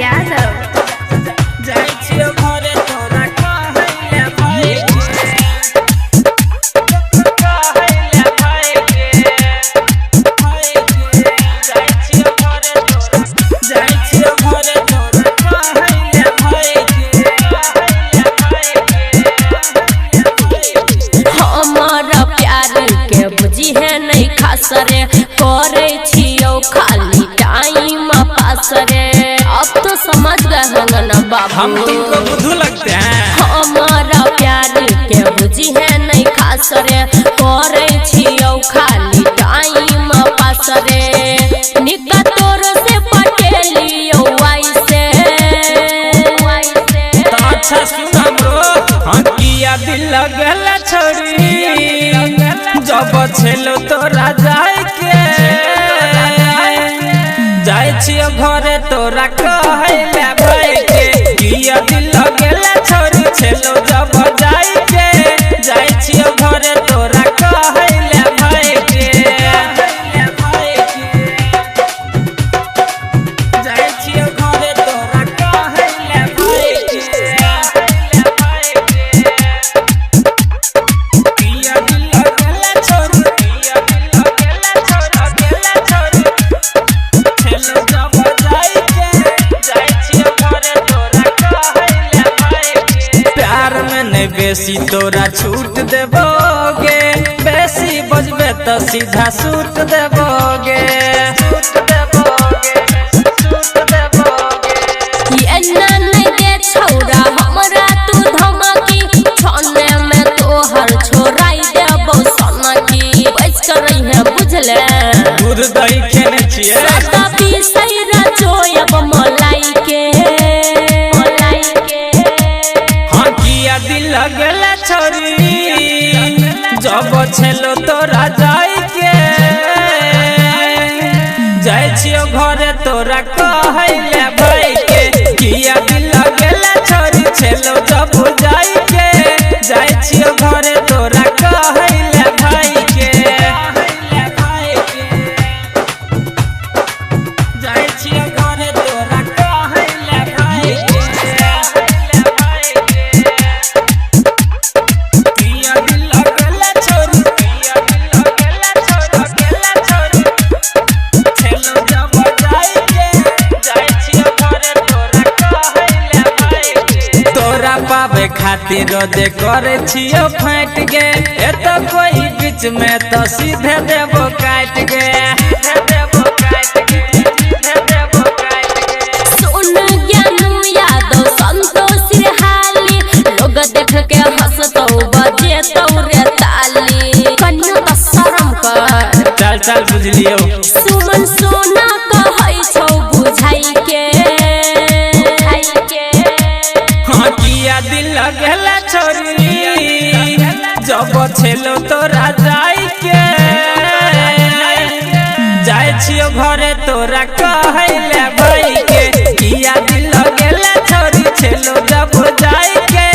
यादव। सरे करे छियो खाली टाइम पास रे। अब तो समझ गए होंगे ना बाबू, हम तुमको बुद्धू लगते हैं। हमारा प्यार के बुझी है नहीं खास रे, करे छियो खाली टाइम पास रे। निका तोर से पटेलियो वैसे तो अच्छा सुन हमरो, हाँ किया दिल लगल छोड़ी जब छेलो तोरा जाए के जाए छियो घरे तोरा कहले भाई के। किया दिल लगल छोड़ी छेलो जब जाए के जाए छियो घरे तोरा कहले भाई के। जाए छियो घरे तोरा कहले भाई के। बेसी तोरा छूट देबोगे, बेसी बजबे तो सीधा सूट देबोगे। ये ना नहीं दे छौरा हमरा तू धमकी, छने में तोहर छोराई देबो सनकी। बच कर रही है बुझले, दूध दही खेने छिए सदा पीसई रचोयब मलाई के। हाँ किया दिल लगल छोरी जब छेलो तोरा जाए के जाए छियो घरे तोरा कहले भाई के। किया दिल लगल छोरी छेलो जब जाए के जाए छियो घरे तोरा कहले भाई के। जाए छियो घरे तोरा कहले भाई के। पावे खातिर रोजे करे छियो फाट गे, ए तो कोई बीच में तो सीधे देबो काट गे। सुन ज्ञानू यादव संतोष हाली, लोग देख के हंसतो बजे तो रे ताली। कन्या तो शर्म कर, चल चल बुझलियो सुमन सोना कहै छौ बुझाई के। हाँ किया दिल लगल छोरी जब छेलो तोरा जाए के जाए छियो घरे तोरा कहले भाई के। किया दिल लगल छोरी छेलो जब जाए के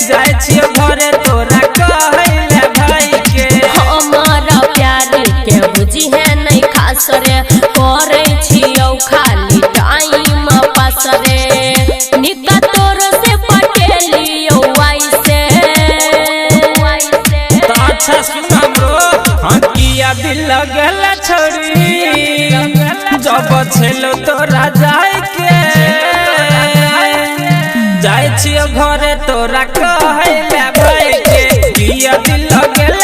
जाए छियो घरे तोरा कहले भाई के। हमारा प्यार के बुझी है नहीं खास रे, करे छियो खाली टाइम पास रे। निका तोर से पटेलियो वैसे तो अच्छा सुन हमरो, हाँ किया दिल लगल छोड़ी जब छेलो तोरा जाए के जाए छियो घरे तोरा कहले भाई के। किया दिल लगल